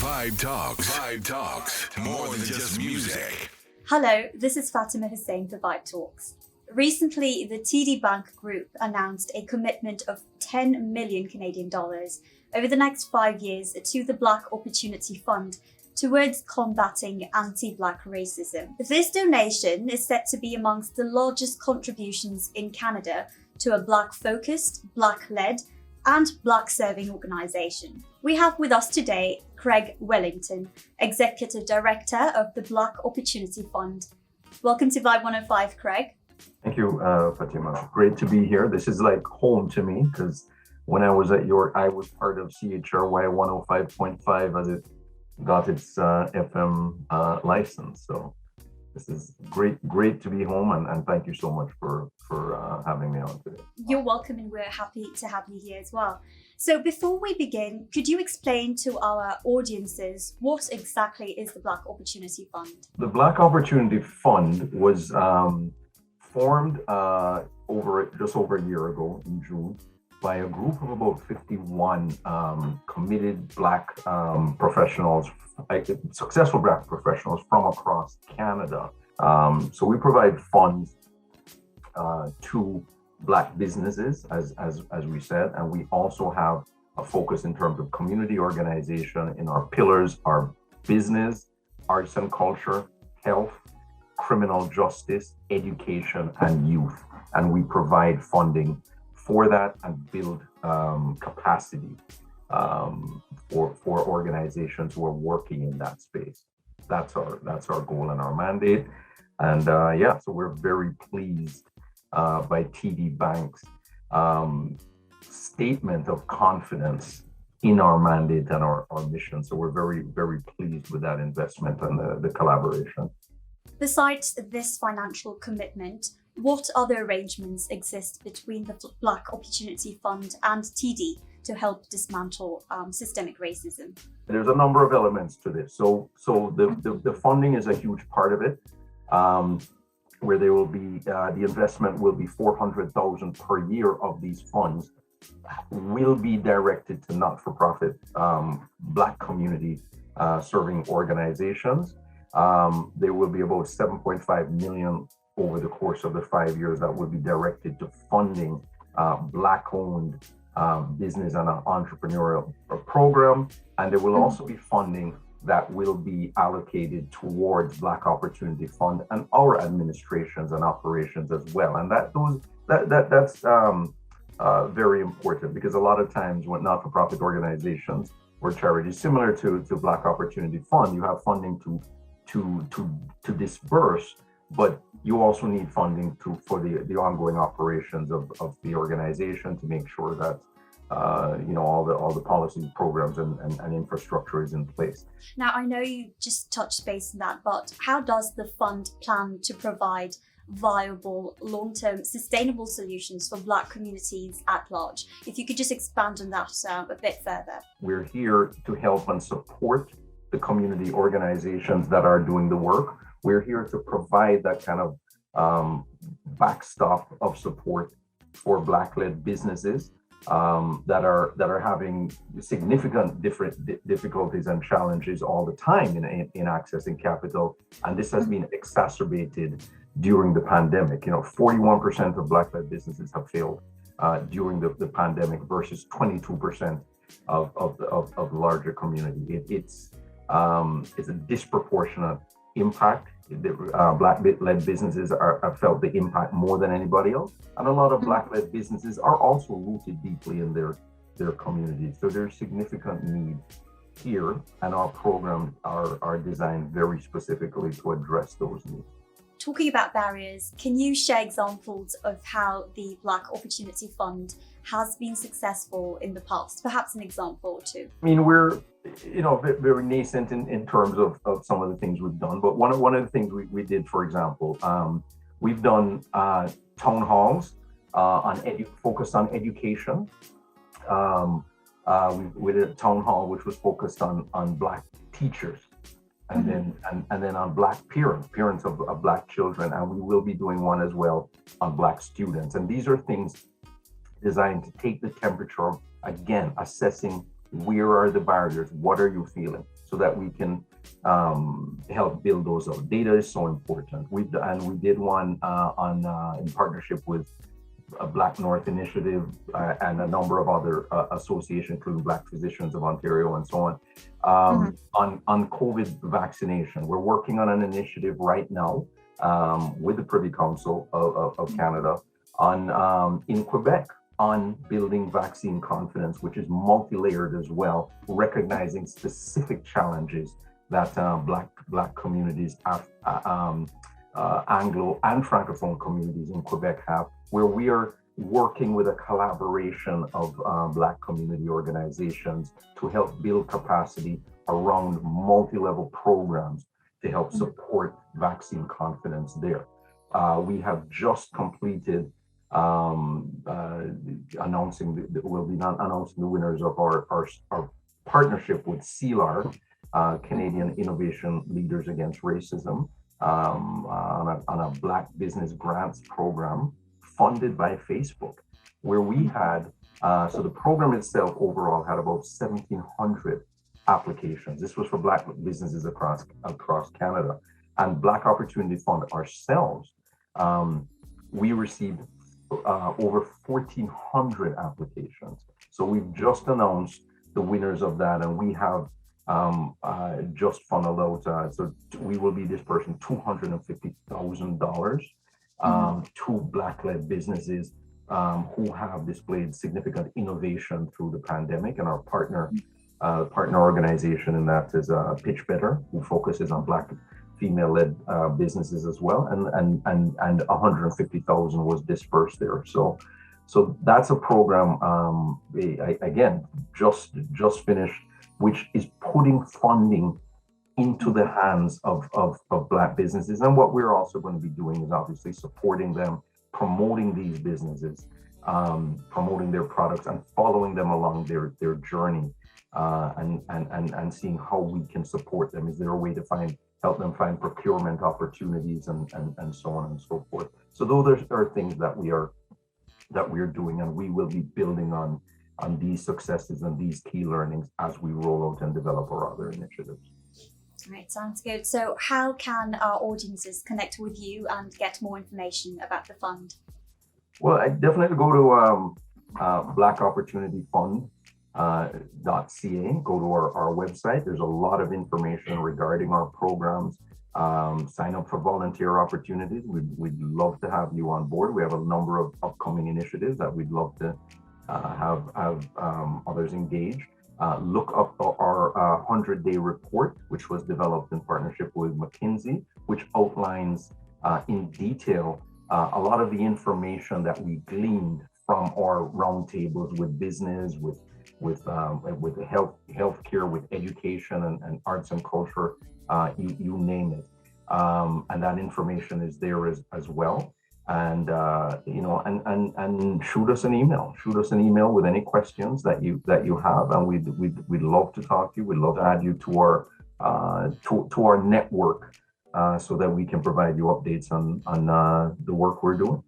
Vibe Talks. Vibe Talks. More than just music. Hello, this is Fatima Hussain for VIBEtalks. Recently, the TD Bank Group announced a commitment of 10 million Canadian dollars over the next 5 years to the Black Opportunity Fund towards combating anti-Black racism. This donation is set to be amongst the largest contributions in Canada to a Black-focused, Black-led and Black-serving organisation. We have with us today Craig Wellington, Executive Director of the Black Opportunity Fund. Welcome to Vibe 105, Craig. Thank you, Fatima. Great to be here. This is like home to me because when I was at York, I was part of CHRY 105.5 as it got its FM license. So this is great to be home, and thank you so much for having me on today. You're welcome, and we're happy to have you here as well. So before we begin, could you explain to our audiences what exactly is the Black Opportunity Fund? The Black Opportunity Fund was formed just over a year ago in June by a group of about 51 committed Black professionals, successful Black professionals from across Canada. So we provide funds to Black businesses, as we said, and we also have a focus in terms of community organization in our pillars, our business, arts and culture, health, criminal justice, education, and youth. And we provide funding for that and build capacity for organizations who are working in that space. That's our goal and our mandate. And so we're very pleased by TD Bank's statement of confidence in our mandate and our mission. So we're very, very pleased with that investment and the collaboration. Besides this financial commitment, what other arrangements exist between the Black Opportunity Fund and TD to help dismantle systemic racism? There's a number of elements to this. So the funding is a huge part of it, where there will be the investment will be $400,000 per year of these funds will be directed to not-for-profit Black community serving organizations. There will be about 7.5 million over the course of the 5 years that will be directed to funding Black-owned business and entrepreneurial program. And there will also be funding that will be allocated towards Black Opportunity Fund and our administrations and operations as well. And that's very important, because a lot of times when not-for-profit organizations or charities similar to Black Opportunity Fund, you have funding to disperse, but you also need funding for the ongoing operations of the organization to make sure that all the policy programs and infrastructure is in place. Now, I know you just touched base on that, but how does the fund plan to provide viable, long-term, sustainable solutions for Black communities at large? If you could just expand on that a bit further. We're here to help and support the community organizations that are doing the work. We're here to provide that kind of backstop of support for Black-led businesses that are having significant difficulties and challenges all the time in accessing capital. And this has been exacerbated during the pandemic. 41% of Black-led businesses have failed during the pandemic versus 22% of the larger community. It's a disproportionate impact. Black-led businesses have felt the impact more than anybody else, and a lot of Black-led businesses are also rooted deeply in their communities. So there's significant need here, and our programs are designed very specifically to address those needs. Talking about barriers, can you share examples of how the Black Opportunity Fund has been successful in the past? Perhaps an example or two. I mean, we're very nascent in terms of some of the things we've done, but one of the things we did, for example, we've done town halls focused on education. We did a town hall which was focused on Black teachers. And then on Black parents of Black children, and we will be doing one as well on Black students. And these are things designed to take the temperature of, again, assessing Where are the barriers? What are you feeling? So that we can help build those out. Data is so important. We did one in partnership with a Black North Initiative and a number of other associations, including Black Physicians of Ontario and so on, on COVID vaccination. We're working on an initiative right now with the Privy Council of Canada in Quebec on building vaccine confidence, which is multi-layered as well, recognizing specific challenges that Black communities, Anglo and Francophone communities in Quebec have, where we are working with a collaboration of Black community organizations to help build capacity around multi-level programs to help support vaccine confidence there. We have just completed announcing the winners of our partnership with CELAR, Canadian Innovation Leaders Against Racism, on a Black Business Grants program funded by Facebook, where we had, so the program itself overall had about 1,700 applications. This was for Black businesses across Canada. And Black Opportunity Fund ourselves, we received over 1,400 applications. So we've just announced the winners of that, and we have just funneled out, so we will be dispersing $250,000 to Black-led businesses who have displayed significant innovation through the pandemic. And our partner organization in that is Pitch Better, who focuses on Black female-led businesses as well, and 150,000 was dispersed there. So that's a program again just finished, which is putting funding into the hands of Black businesses. And what we're also going to be doing is obviously supporting them, promoting these businesses, promoting their products, and following them along their journey, and seeing how we can support them. Is there a way to help them find procurement opportunities and so on and so forth. So those are things that we're doing, and we will be building on these successes and these key learnings as we roll out and develop our other initiatives. All right, sounds good. So how can our audiences connect with you and get more information about the fund? Well, I definitely go to Black Opportunity Fund. .ca. Go to our website. There's a lot of information regarding our programs. Sign up for volunteer opportunities. We'd love to have you on board. We have a number of upcoming initiatives that we'd love to have others engage. Look up our 100-day report, which was developed in partnership with McKinsey, which outlines in detail a lot of the information that we gleaned from our roundtables with business, with healthcare, with education and arts and culture, you name it. And that information is there as well. And and shoot us an email. Shoot us an email with any questions that you have, and we'd love to talk to you. We'd love to add you to our network, so that we can provide you updates on the work we're doing.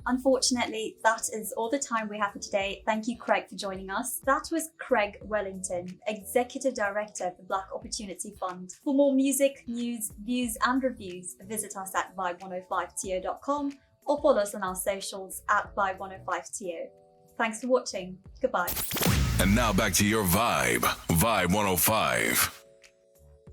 Unfortunately, that is all the time we have for today. Thank you, Craig, for joining us. That was Craig Wellington, Executive Director of the Black Opportunity Fund. For more music, news, views, and reviews, visit us at vibe105to.com or follow us on our socials at vibe105to. Thanks for watching. Goodbye. And now back to your Vibe 105.